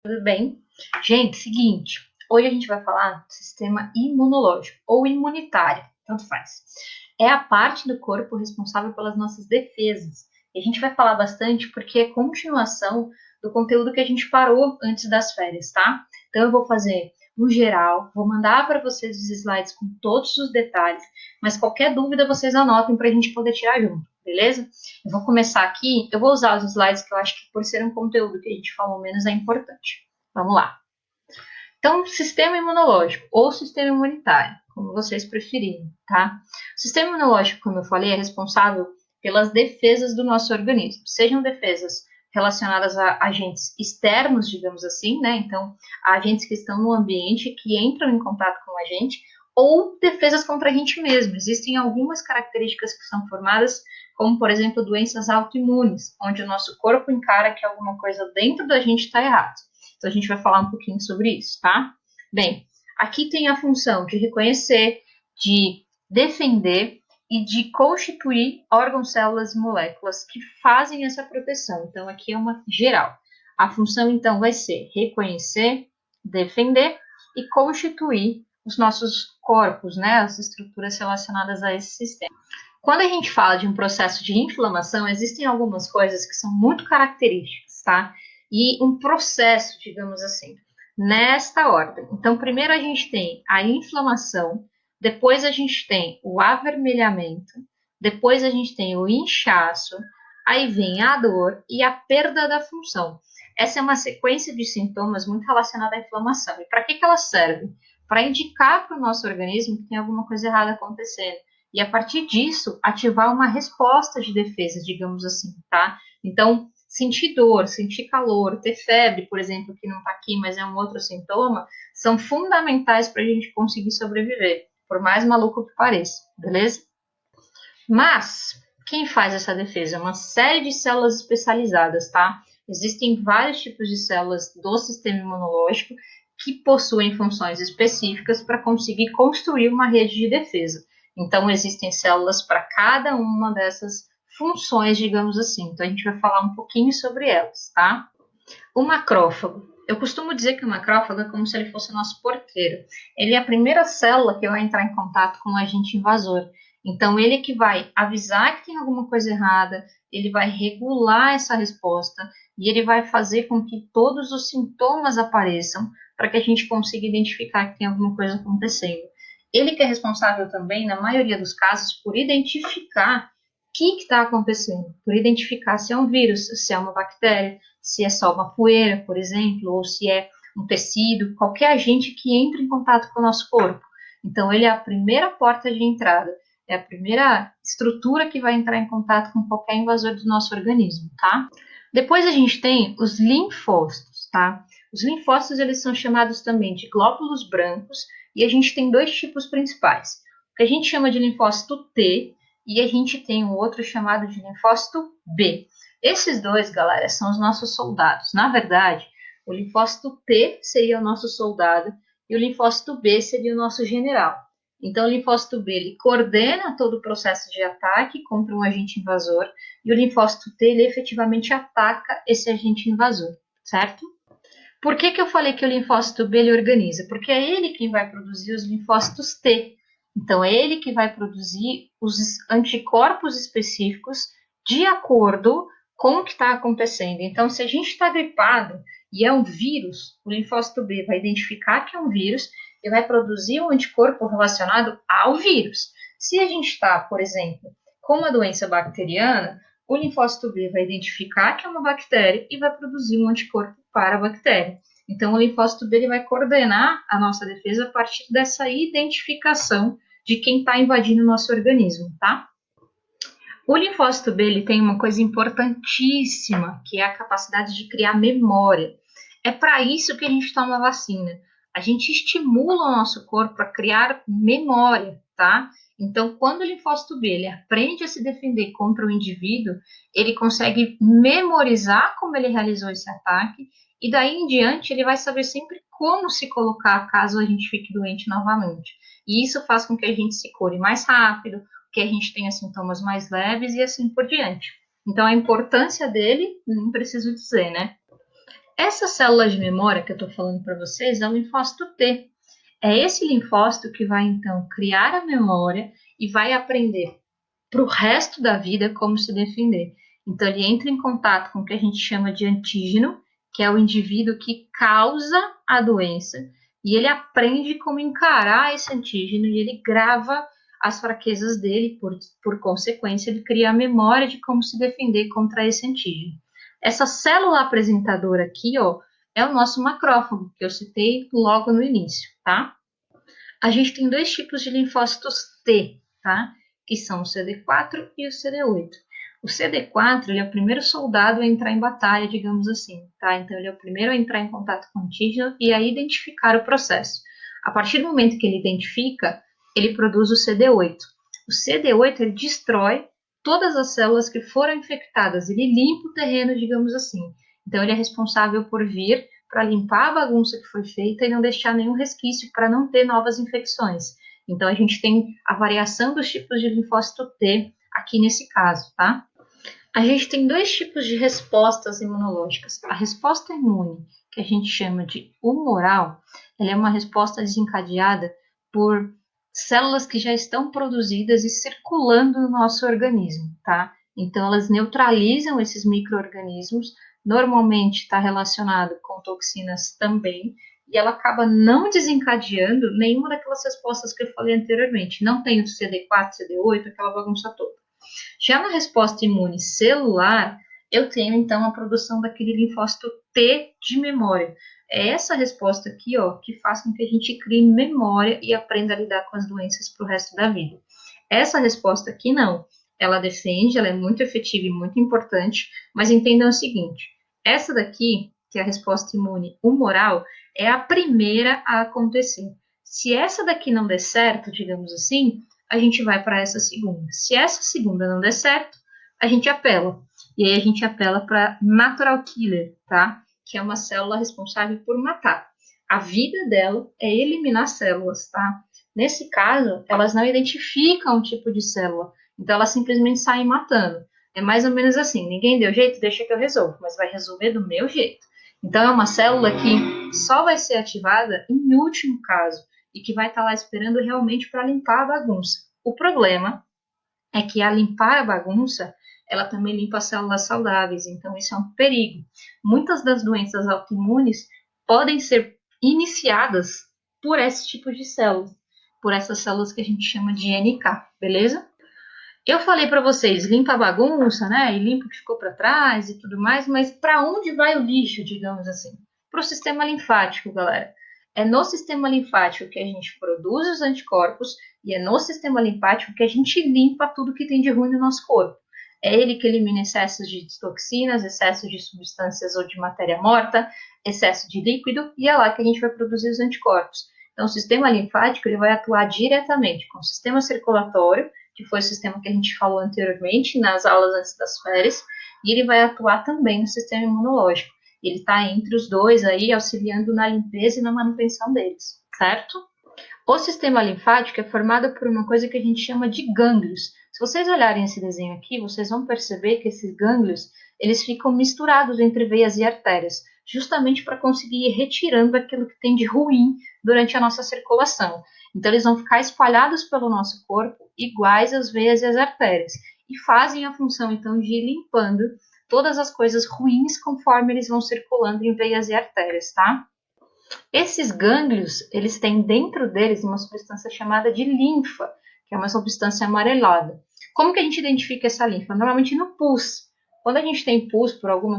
Tudo bem? Gente, seguinte, hoje a gente vai falar do sistema imunológico ou imunitário, tanto faz. É a parte do corpo responsável pelas nossas defesas. E a gente vai falar bastante porque é continuação do conteúdo que a gente parou antes das férias, tá? Então eu vou fazer no geral, vou mandar para vocês os slides com todos os detalhes, mas qualquer dúvida vocês anotem para a gente poder tirar junto, beleza? Eu vou começar aqui, eu vou usar os slides que eu acho que por ser um conteúdo que a gente falou menos é importante. Vamos lá. Então, sistema imunológico ou sistema imunitário, como vocês preferirem, tá? O sistema imunológico, como eu falei, é responsável pelas defesas do nosso organismo, sejam defesas relacionadas a agentes externos, digamos assim, né? Então, a agentes que estão no ambiente, que entram em contato com a gente, ou defesas contra a gente mesmo. Existem algumas características que são formadas, como, por exemplo, doenças autoimunes, onde o nosso corpo encara que alguma coisa dentro da gente está errada. Então, a gente vai falar um pouquinho sobre isso, tá? Bem, aqui tem a função de reconhecer, de defender e de constituir órgãos, células e moléculas que fazem essa proteção. Então, aqui é uma geral. A função, então, vai ser reconhecer, defender e constituir os nossos corpos, né? As estruturas relacionadas a esse sistema. Quando a gente fala de um processo de inflamação, existem algumas coisas que são muito características, tá? E um processo, digamos assim, nesta ordem. Então, primeiro a gente tem a inflamação, depois a gente tem o avermelhamento, depois a gente tem o inchaço, aí vem a dor e a perda da função. Essa é uma sequência de sintomas muito relacionada à inflamação. E para que ela serve? Para indicar para o nosso organismo que tem alguma coisa errada acontecendo. E a partir disso, ativar uma resposta de defesa, digamos assim, tá? Então, sentir dor, sentir calor, ter febre, por exemplo, que não está aqui, mas é um outro sintoma, são fundamentais para a gente conseguir sobreviver, por mais maluco que pareça, beleza? Mas, quem faz essa defesa? É uma série de células especializadas, tá? Existem vários tipos de células do sistema imunológico que possuem funções específicas para conseguir construir uma rede de defesa. Então, existem células para cada uma dessas funções, digamos assim. Então, a gente vai falar um pouquinho sobre elas, tá? O macrófago. Eu costumo dizer que o macrófago é como se ele fosse o nosso porteiro. Ele é a primeira célula que vai entrar em contato com o agente invasor. Então, ele que vai avisar que tem alguma coisa errada, ele vai regular essa resposta e ele vai fazer com que todos os sintomas apareçam para que a gente consiga identificar que tem alguma coisa acontecendo. Ele que é responsável também, na maioria dos casos, por identificar o que está acontecendo, por identificar se é um vírus, se é uma bactéria, se é só uma poeira, por exemplo, ou se é um tecido, qualquer agente que entre em contato com o nosso corpo. Então, ele é a primeira porta de entrada, é a primeira estrutura que vai entrar em contato com qualquer invasor do nosso organismo, tá? Depois a gente tem os linfócitos, tá? Os linfócitos, eles são chamados também de glóbulos brancos, e a gente tem dois tipos principais. O que a gente chama de linfócito T, e a gente tem um outro chamado de linfócito B. Esses dois, galera, são os nossos soldados. Na verdade, o linfócito T seria o nosso soldado e o linfócito B seria o nosso general. Então, o linfócito B ele coordena todo o processo de ataque contra um agente invasor e o linfócito T ele efetivamente ataca esse agente invasor, certo? Por que eu falei que o linfócito B ele organiza? Porque é ele quem vai produzir os linfócitos T. Então, é ele que vai produzir os anticorpos específicos de acordo com o que está acontecendo. Então, se a gente está gripado e é um vírus, o linfócito B vai identificar que é um vírus e vai produzir um anticorpo relacionado ao vírus. Se a gente está, por exemplo, com uma doença bacteriana, o linfócito B vai identificar que é uma bactéria e vai produzir um anticorpo para a bactéria. Então, o linfócito B ele vai coordenar a nossa defesa a partir dessa identificação de quem está invadindo o nosso organismo, tá? O linfócito B ele tem uma coisa importantíssima, que é a capacidade de criar memória. É para isso que a gente toma vacina. A gente estimula o nosso corpo a criar memória, tá? Então, quando o linfócito B ele aprende a se defender contra o indivíduo, ele consegue memorizar como ele realizou esse ataque e daí em diante ele vai saber sempre como se colocar caso a gente fique doente novamente. E isso faz com que a gente se cure mais rápido, que a gente tenha sintomas mais leves e assim por diante. Então, a importância dele, não preciso dizer, né? Essa célula de memória que eu estou falando para vocês é o linfócito T. É esse linfócito que vai, então, criar a memória e vai aprender para o resto da vida como se defender. Então, ele entra em contato com o que a gente chama de antígeno, que é o indivíduo que causa a doença, e ele aprende como encarar esse antígeno e ele grava as fraquezas dele, por consequência, ele cria a memória de como se defender contra esse antígeno. Essa célula apresentadora aqui, ó, é o nosso macrófago, que eu citei logo no início, tá? A gente tem dois tipos de linfócitos T, tá? Que são o CD4 e o CD8. O CD4, ele é o primeiro soldado a entrar em batalha, digamos assim, tá? Então, ele é o primeiro a entrar em contato com o antígeno e a identificar o processo. A partir do momento que ele identifica, ele produz o CD8. O CD8, ele destrói todas as células que foram infectadas, ele limpa o terreno, digamos assim. Então, ele é responsável por vir para limpar a bagunça que foi feita e não deixar nenhum resquício para não ter novas infecções. Então, a gente tem a variação dos tipos de linfócito T aqui nesse caso, tá? A gente tem dois tipos de respostas imunológicas. A resposta imune, que a gente chama de humoral, ela é uma resposta desencadeada por células que já estão produzidas e circulando no nosso organismo, tá? Então, elas neutralizam esses micro-organismos, normalmente está relacionado com toxinas também, e ela acaba não desencadeando nenhuma daquelas respostas que eu falei anteriormente. Não tem o CD4, CD8, aquela bagunça toda. Já na resposta imune celular, eu tenho então a produção daquele linfócito T de memória. É essa resposta aqui, ó, que faz com que a gente crie memória e aprenda a lidar com as doenças para o resto da vida. Essa resposta aqui não. Ela defende, ela é muito efetiva e muito importante, mas entendam o seguinte: essa daqui, que é a resposta imune humoral, é a primeira a acontecer. Se essa daqui não der certo, digamos assim, a gente vai para essa segunda. Se essa segunda não der certo, a gente apela. E aí a gente apela para natural killer, tá? Que é uma célula responsável por matar. A vida dela é eliminar células, tá? Nesse caso, elas não identificam o tipo de célula, então elas simplesmente saem matando. É mais ou menos assim: ninguém deu jeito, deixa que eu resolvo, mas vai resolver do meu jeito. Então é uma célula que só vai ser ativada em último caso e que vai estar lá esperando realmente para limpar a bagunça. O problema é que a limpar a bagunça, ela também limpa as células saudáveis, então isso é um perigo. Muitas das doenças autoimunes podem ser iniciadas por esse tipo de células, por essas células que a gente chama de NK, beleza? Eu falei para vocês, limpa a bagunça, né? E limpa o que ficou para trás e tudo mais, mas para onde vai o lixo, digamos assim? Para o sistema linfático, galera. É no sistema linfático que a gente produz os anticorpos e é no sistema linfático que a gente limpa tudo que tem de ruim no nosso corpo. É ele que elimina excessos de toxinas, excessos de substâncias ou de matéria morta, excesso de líquido, e é lá que a gente vai produzir os anticorpos. Então, o sistema linfático ele vai atuar diretamente com o sistema circulatório, que foi o sistema que a gente falou anteriormente nas aulas antes das férias, e ele vai atuar também no sistema imunológico. Ele está entre os dois aí, auxiliando na limpeza e na manutenção deles, certo? O sistema linfático é formado por uma coisa que a gente chama de gânglios. Se vocês olharem esse desenho aqui, vocês vão perceber que esses gânglios, eles ficam misturados entre veias e artérias, justamente para conseguir ir retirando aquilo que tem de ruim durante a nossa circulação. Então, eles vão ficar espalhados pelo nosso corpo, iguais às veias e às artérias, e fazem a função, então, de ir limpando todas as coisas ruins conforme eles vão circulando em veias e artérias, tá? Esses gânglios, eles têm dentro deles uma substância chamada de linfa, que é uma substância amarelada. Como que a gente identifica essa linfa? Normalmente no pus. Quando a gente tem pus por algum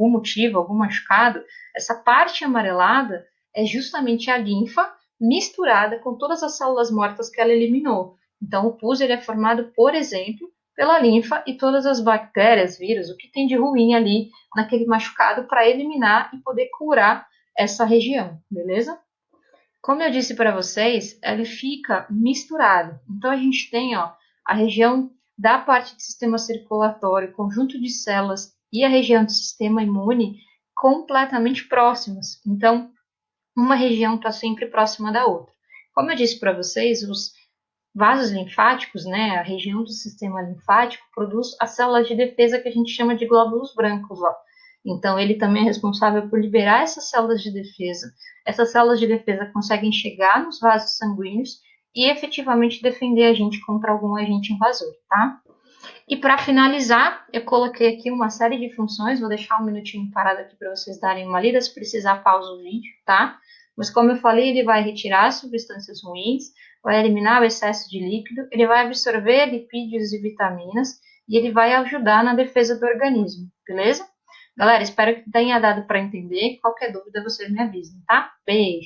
motivo, algum machucado, essa parte amarelada é justamente a linfa misturada com todas as células mortas que ela eliminou. Então, o pus ele é formado, por exemplo, pela linfa e todas as bactérias, vírus, o que tem de ruim ali naquele machucado para eliminar e poder curar essa região, beleza? Como eu disse para vocês, ele fica misturado. Então, a gente tem ó, a região da parte do sistema circulatório, conjunto de células e a região do sistema imune completamente próximas. Então, uma região está sempre próxima da outra. Como eu disse para vocês, os vasos linfáticos, né, a região do sistema linfático, produz as células de defesa que a gente chama de glóbulos brancos. Ó. Então, ele também é responsável por liberar essas células de defesa. Essas células de defesa conseguem chegar nos vasos sanguíneos e efetivamente defender a gente contra algum agente invasor, tá? E para finalizar, eu coloquei aqui uma série de funções, vou deixar um minutinho parado aqui para vocês darem uma lida, se precisar pausa o vídeo, tá? Mas como eu falei, ele vai retirar substâncias ruins, vai eliminar o excesso de líquido, ele vai absorver lipídios e vitaminas e ele vai ajudar na defesa do organismo, beleza? Galera, espero que tenha dado para entender. Qualquer dúvida, vocês me avisem, tá? Beijo!